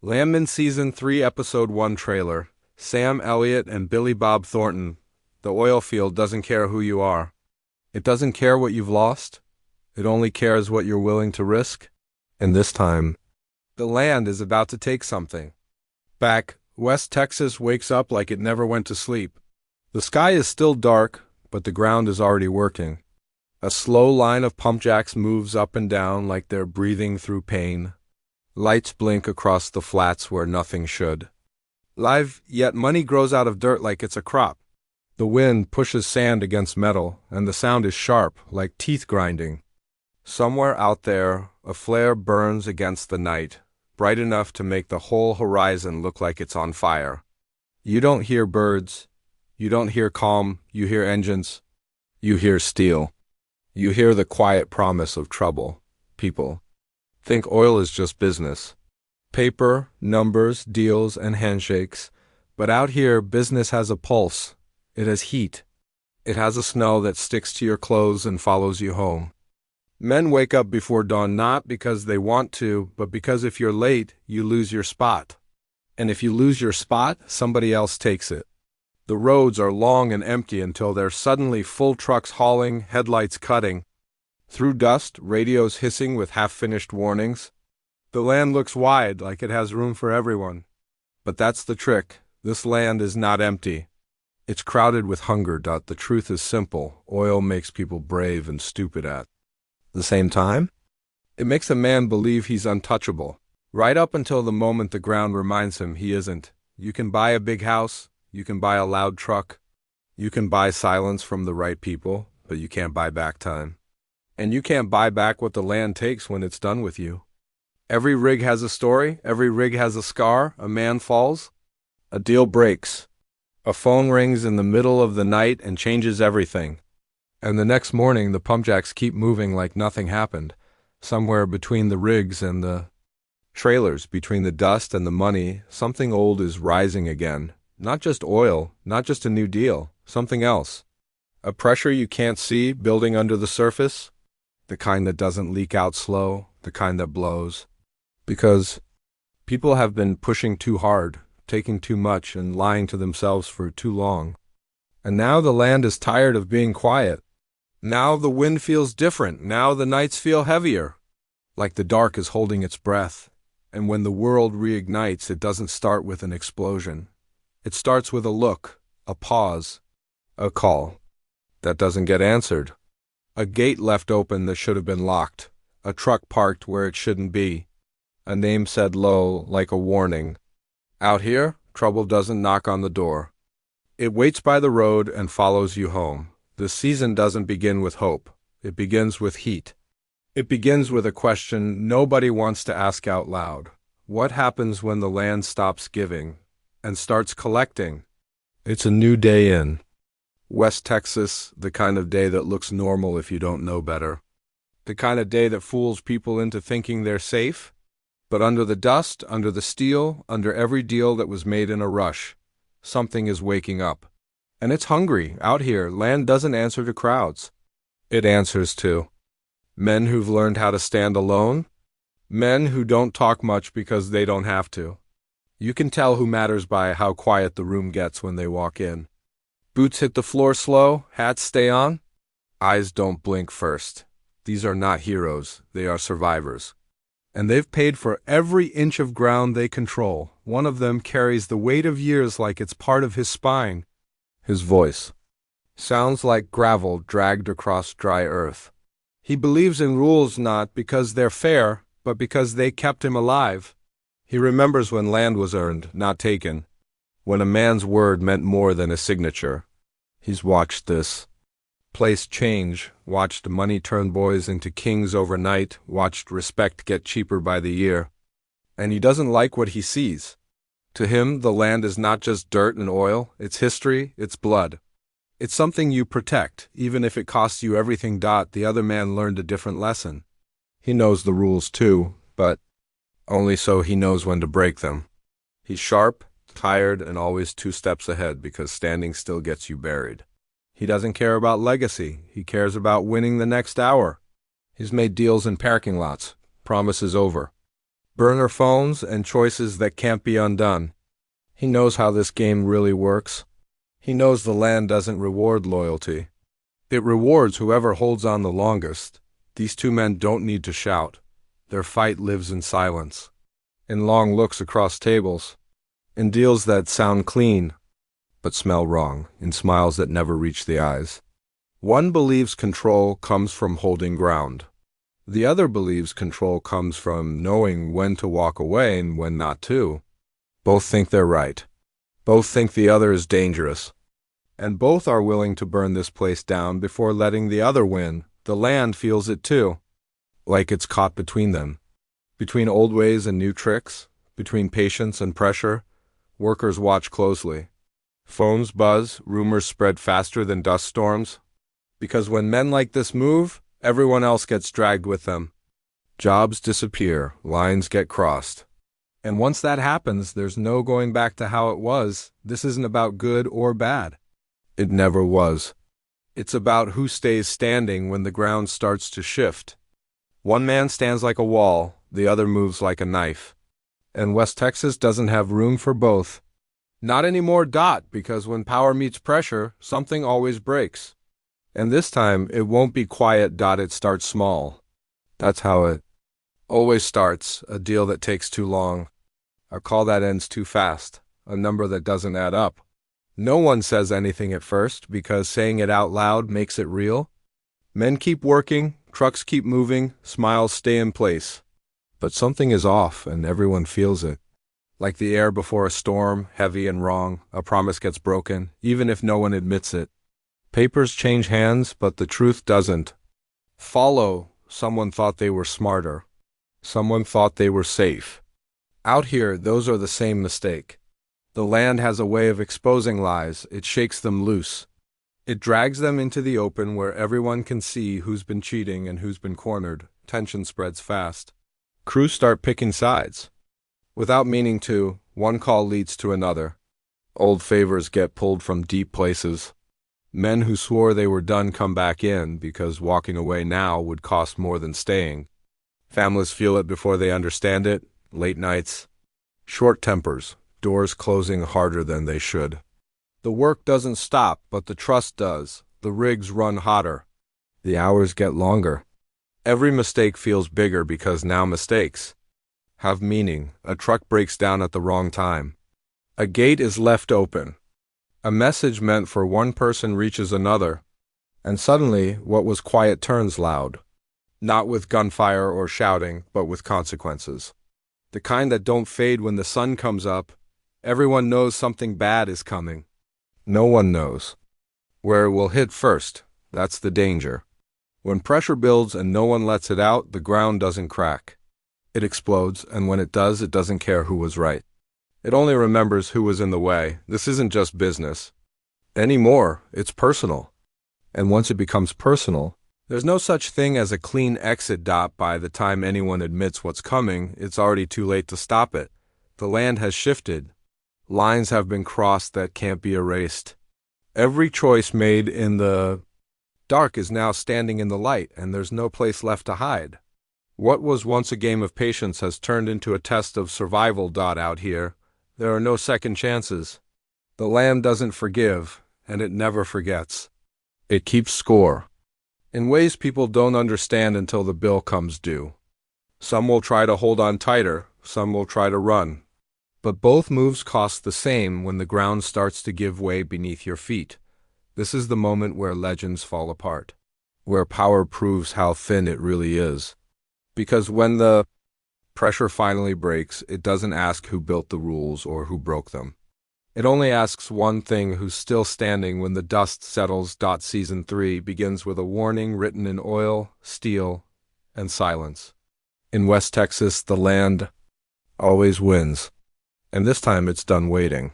Landman Season 3 Episode 1 Trailer. Sam Elliott and Billy Bob Thornton. The oil field doesn't care who you are. It doesn't care what you've lost. It only cares what you're willing to risk. And this time, the land is about to take something. Back, West Texas wakes up like it never went to sleep. The sky is still dark, but the ground is already working. A slow line of pump jacks moves up and down like they're breathing through pain. Lights blink across the flats where nothing should. Live, yet money grows out of dirt like it's a crop. The wind pushes sand against metal, and the sound is sharp, like teeth grinding. Somewhere out there, a flare burns against the night, bright enough to make the whole horizon look like it's on fire. You don't hear birds. You don't hear calm. You hear engines. You hear steel. You hear the quiet promise of trouble. People think oil is just business. Paper, numbers, deals, and handshakes. But out here, business has a pulse. It has heat. It has a smell that sticks to your clothes and follows you home. Men wake up before dawn not because they want to, but because if you're late, you lose your spot. And if you lose your spot, somebody else takes it. The roads are long and empty until they're suddenly full trucks hauling, headlights cutting. Through dust, radios hissing with half-finished warnings. The land looks wide, like it has room for everyone. But that's the trick. This land is not empty. It's crowded with hunger. The truth is simple. Oil makes people brave and stupid at the same time. It makes a man believe he's untouchable, right up until the moment the ground reminds him he isn't. You can buy a big house. You can buy a loud truck. You can buy silence from the right people, but you can't buy back time. And you can't buy back what the land takes when it's done with you. Every rig has a story. Every rig has a scar. A man falls. A deal breaks. A phone rings in the middle of the night and changes everything. And the next morning, the pump jacks keep moving like nothing happened. Somewhere between the rigs and the trailers, between the dust and the money, something old is rising again. Not just oil, not just a new deal, something else. A pressure you can't see building under the surface. The kind that doesn't leak out slow, the kind that blows. Because people have been pushing too hard, taking too much, and lying to themselves for too long. And now the land is tired of being quiet. Now the wind feels different. Now the nights feel heavier. Like the dark is holding its breath. And when the world reignites, it doesn't start with an explosion. It starts with a look, a pause, a call that doesn't get answered. A gate left open that should have been locked. A truck parked where it shouldn't be. A name said low, like a warning. Out here, trouble doesn't knock on the door. It waits by the road and follows you home. The season doesn't begin with hope. It begins with heat. It begins with a question nobody wants to ask out loud. What happens when the land stops giving and starts collecting? It's a new day in West Texas, the kind of day that looks normal if you don't know better. The kind of day that fools people into thinking they're safe. But under the dust, under the steel, under every deal that was made in a rush, something is waking up. And it's hungry. Out here, land doesn't answer to crowds. It answers to men who've learned how to stand alone. Men who don't talk much because they don't have to. You can tell who matters by how quiet the room gets when they walk in. Boots hit the floor slow, hats stay on. Eyes don't blink first. These are not heroes, they are survivors. And they've paid for every inch of ground they control. One of them carries the weight of years like it's part of his spine. His voice sounds like gravel dragged across dry earth. He believes in rules not because they're fair, but because they kept him alive. He remembers when land was earned, not taken. When a man's word meant more than a signature. He's watched this place change, watched money turn boys into kings overnight, watched respect get cheaper by the year. And he doesn't like what he sees. To him, the land is not just dirt and oil, it's history, it's blood. It's something you protect, even if it costs you everything. The other man learned a different lesson. He knows the rules too, but only so he knows when to break them. He's sharp, tired, and always 2 steps ahead because standing still gets you buried. He doesn't care about legacy. He cares about winning the next hour. He's made deals in parking lots, promises over. burner phones, and choices that can't be undone. He knows how this game really works. He knows the land doesn't reward loyalty. It rewards whoever holds on the longest. These two men don't need to shout. Their fight lives in silence, in long looks across tables, in deals that sound clean but smell wrong, in smiles that never reach the eyes. One believes control comes from holding ground. The other believes control comes from knowing when to walk away and when not to. Both think they're right. Both think the other is dangerous. And both are willing to burn this place down before letting the other win. The land feels it too, like it's caught between them. Between old ways and new tricks, between patience and pressure, workers watch closely. Phones buzz, rumors spread faster than dust storms. Because when men like this move, everyone else gets dragged with them. Jobs disappear, lines get crossed. And once that happens, there's no going back to how it was. This isn't about good or bad. It never was. It's about who stays standing when the ground starts to shift. One man stands like a wall, the other moves like a knife. And West Texas doesn't have room for both. Not anymore, because when power meets pressure, something always breaks. And this time, it won't be quiet, it starts small. That's how it always starts, a deal that takes too long, a call that ends too fast, a number that doesn't add up. No one says anything at first, because saying it out loud makes it real. Men keep working, trucks keep moving, smiles stay in place. But something is off, and everyone feels it. Like the air before a storm, heavy and wrong, a promise gets broken, even if no one admits it. Papers change hands, but the truth doesn't. Someone thought they were smarter. Someone thought they were safe. Out here, those are the same mistake. The land has a way of exposing lies. It shakes them loose. It drags them into the open where everyone can see who's been cheating and who's been cornered. Tension spreads fast. Crews start picking sides. Without meaning to, one call leads to another. Old favors get pulled from deep places. Men who swore they were done come back in because walking away now would cost more than staying. Families feel it before they understand it. Late nights. Short tempers. Doors closing harder than they should. The work doesn't stop, but the trust does. The rigs run hotter. The hours get longer. Every mistake feels bigger because now mistakes have meaning. A truck breaks down at the wrong time. A gate is left open. A message meant for one person reaches another. And suddenly, what was quiet turns loud. Not with gunfire or shouting, but with consequences. The kind that don't fade when the sun comes up. Everyone knows something bad is coming. No one knows where it will hit first. That's the danger. When pressure builds and no one lets it out, the ground doesn't crack. It explodes, and when it doesn't care who was right. It only remembers who was in the way. This isn't just business anymore, it's personal. And once it becomes personal, there's no such thing as a clean exit. By the time anyone admits what's coming, it's already too late to stop it. The land has shifted. Lines have been crossed that can't be erased. Every choice made in the dark is now standing in the light, and there's no place left to hide. What was once a game of patience has turned into a test of survival. Out here, there are no second chances. The land doesn't forgive, and it never forgets. It keeps score. In ways people don't understand until the bill comes due. Some will try to hold on tighter, some will try to run. But both moves cost the same when the ground starts to give way beneath your feet. This is the moment where legends fall apart, where power proves how thin it really is. Because when the pressure finally breaks, it doesn't ask who built the rules or who broke them. It only asks one thing: who's still standing when the dust settles. Season 3 begins with a warning written in oil, steel, and silence. In West Texas, the land always wins. And this time it's done waiting.